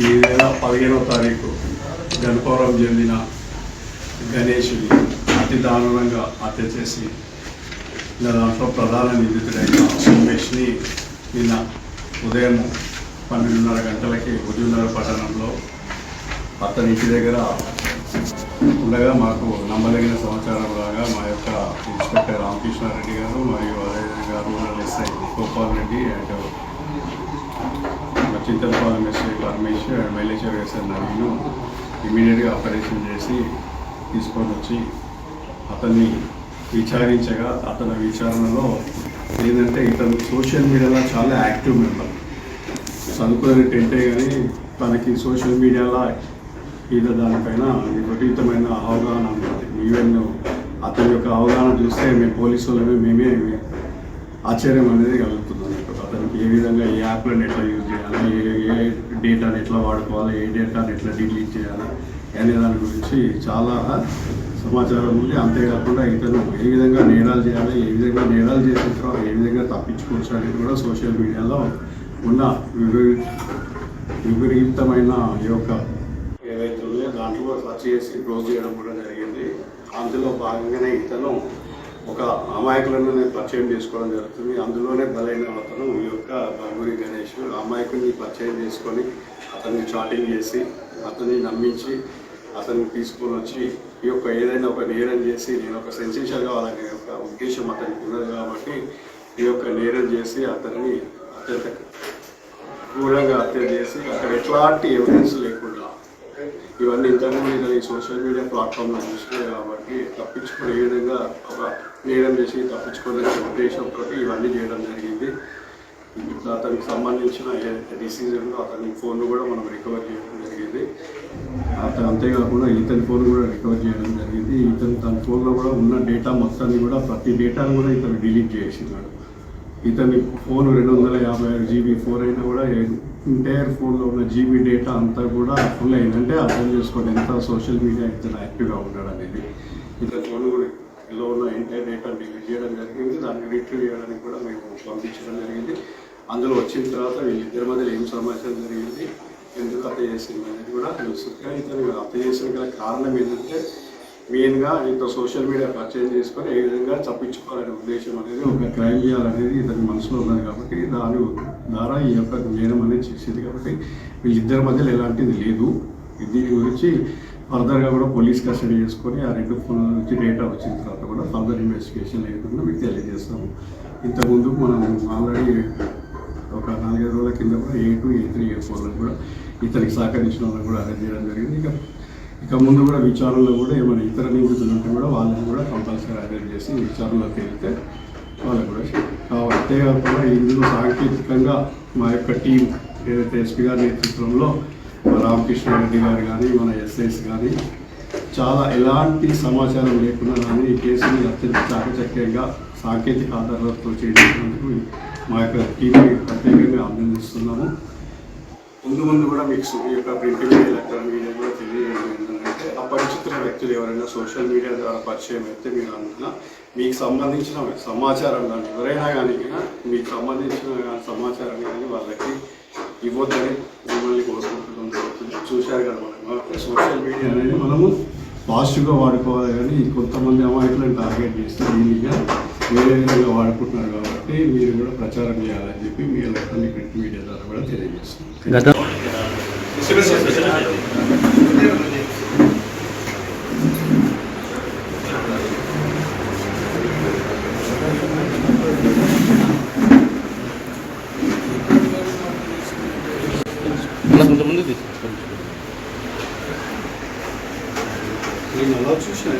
ఈ నెల 15వ తారీఖు గణపవరం చెందిన గణేష్ని అతి దారుణంగా హత్య చేసి దాంట్లో ప్రధాన నిందితుడైన సోమేష్ని నిన్న ఉదయం 12:30 గంటలకి హుజూర్నగర్ పట్టణంలో అతని ఇంటి దగ్గర ఉండగా మాకు నమ్మదగిన సమాచారం లాగా మా యొక్క ఇన్స్పెక్టర్ రామకృష్ణారెడ్డి గారు మరియు అదేవిధంగా rural SI Gopal Reddy and Chintalapalem SI Paramesh and Maileshwar SI Naveen ఇమీడియట్గా ఆపరేషన్ చేసి తీసుకొని వచ్చి అతన్ని విచారించగా అతని విచారణలో ఏంటంటే ఇతను సోషల్ మీడియాలో చాలా యాక్టివ్ మెంబర్, చదువుకునే టెంటే కానీ తనకి సోషల్ మీడియాలో ఈత దానిపైన విపరీతమైన అవగాహన ఉంటుంది. ఈవెన్ అతని యొక్క అవగాహన చూస్తే మేము పోలీసు వాళ్ళమే మేమే ఆశ్చర్యం అనేది కలుగుతుంది. అతనికి ఏ విధంగా ఏ యాప్లను ఎట్లా యూజ్ చేయాలి, ఏ డేటాని ఎట్లా వాడుకోవాలి, ఏ డేటాని ఎట్లా డిలీట్ చేయాలి అనే దాని గురించి చాలా సమాచారం ఉంది. అంతేకాకుండా ఇతను ఏ విధంగా నేరాలు చేయాలి, ఏ విధంగా నేరాలు చేసిన తర్వాత ఏ విధంగా తప్పించుకోవచ్చు అనేది కూడా సోషల్ మీడియాలో ఉన్న విపరీతమైన ఈ యొక్క ఏవైతే ఉన్నాయో దాంట్లో సర్చ్ చేసి క్లోజ్ చేయడం కూడా జరిగింది. అందులో భాగంగానే ఇతను ఒక అమాయకులను పరిచయం చేసుకోవడం జరుగుతుంది. అందులోనే బలైన అతను ఈ యొక్క గంగూరి గణేష్ అమాయకుని పరిచయం చేసుకొని అతన్ని చాటింగ్ చేసి అతన్ని నమ్మించి అతన్ని తీసుకొని వచ్చి ఈ యొక్క ఏదైనా ఒక నేరం చేసి నేను ఒక సెన్సేషన్ కావాలనే ఒక ఉద్దేశం అతనికి ఉన్నది కాబట్టి ఈ యొక్క నేరం చేసి అతన్ని అత్యంత క్రూరంగా హత్య చేసి అక్కడ ఎట్లాంటి ఎవిడెన్స్ లేకుండా ఇవన్నీ ఇంతకుముందు ఇతని సోషల్ మీడియా ప్లాట్ఫామ్లో చూసినాయి కాబట్టి తప్పించుకునే విధంగా ఒక నేరం చేసి తప్పించుకునే ఉద్దేశంతో ఇవన్నీ చేయడం జరిగింది. అతనికి సంబంధించిన డిసిజన్లో అతని ఫోన్ కూడా మనం రికవర్ చేయడం జరిగింది. అంతేకాకుండా ఇతని ఫోన్ కూడా రికవర్ చేయడం జరిగింది. తన ఫోన్లో కూడా ఉన్న డేటా మొత్తాన్ని కూడా ప్రతి డేటాను కూడా ఇతను డిలీట్ చేసినాడు. ఇతని ఫోన్ 256 GB ఫోన్ అయినా కూడా ఎంటైర్ ఫోన్లో ఉన్న జీబీ డేటా అంతా కూడా ఫుల్ అయిందంటే అర్థం చేసుకోండి ఎంత సోషల్ మీడియా ఇతను యాక్టివ్గా ఉన్నాడు అనేది. ఇతని ఫోన్ కూడా ఇలా ఉన్న ఎంటైర్ డేటా డిలీట్ చేయడం జరిగింది. దాన్ని రిట్రీవ్ చేయడానికి కూడా మేము పంపించడం జరిగింది. అందులో వచ్చిన తర్వాత వీళ్ళిద్దరి మధ్యలో ఏం సమాచారం జరిగింది, ఎందుకు హత్య చేసింది అనేది కూడా తెలుస్తుంది. కానీ ఇతను హత్య చేసిన గల కారణం ఏంటంటే మెయిన్గా ఇంత సోషల్ మీడియా పర్చేజ్ చేసుకొని ఏ విధంగా తప్పించుకోవాలనే ఉద్దేశం అనేది ఒక క్రైమ్ చేయాలనేది ఇతని మనసులో ఉన్నది కాబట్టి దాని ద్వారా ఈ యొక్క నేరం అనేది చేసేది. కాబట్టి వీళ్ళిద్దరి మధ్యలో ఎలాంటిది లేదు. దీని గురించి ఫర్దర్గా కూడా పోలీస్ కస్టడీ చేసుకొని ఆ 2 ఫోన్ల నుంచి డేటా వచ్చిన తర్వాత కూడా ఫర్దర్ ఇన్వెస్టిగేషన్ లేకుండా మీకు తెలియజేస్తాము. ఇంతకుముందు మనం ఆల్రెడీ ఒక 4-5 రోజుల కింద కూడా A2, A3, A4 కూడా ఇతనికి సహకరించిన వాళ్ళని కూడా అరెస్ట్ చేయడం జరిగింది. ఇక ముందు కూడా విచారణలో కూడా ఏమైనా ఇతర నిందితులు ఉంటే కూడా వాళ్ళని కూడా కంపల్సరీ అరెస్ట్ చేసి విచారణలోకి వెళ్తే వాళ్ళకు కూడా అంతేకాకుండా ఇందులో సాంకేతికంగా మా యొక్క టీం ఏదైతే ఎస్పీ గారి నేతృత్వంలో రామకృష్ణారెడ్డి గారు కానీ మన ఎస్ఐస్ కానీ చాలా ఎలాంటి సమాచారం లేకుండా కానీ ఈ కేసుని అత్యంత చాకచక్యంగా సాంకేతిక ఆధారాలతో చేసినందుకు మా యొక్క టీంని ప్రత్యేకంగా అభినందిస్తున్నాము. ముందు కూడా మీకు ఈ యొక్క ప్రింట్ మీడియా ఎలక్ట్రానిక్ మీడియా కూడా తెలియజేయడం ఏంటంటే అపరిచితుల వ్యక్తులు ఎవరైనా సోషల్ మీడియా ద్వారా పరిచయం అయితే మీరు అనుకున్నా మీకు సంబంధించిన సమాచారం కానీ ఎవరైనా కానీ మీకు సంబంధించిన సమాచారం కానీ వాళ్ళకి ఇవ్వద్దని మిమ్మల్ని కోరుకుంటున్నాం. చూశారు కదా మనం సోషల్ మీడియా అనేది మనము పాజిటివ్గా వాడుకోవాలి కానీ కొంతమంది అమాయకులను టార్గెట్ చేస్తే దీనిగా వేరే విధంగా వాడుకుంటున్నారు కాబట్టి మీరు కూడా ప్రచారం చేయాలని చెప్పి మీ ఎలక్ట్రానిక్ ప్రింట్ మీడియా ద్వారా కూడా తెలియజేస్తున్నారు. నేను అలా చూసిన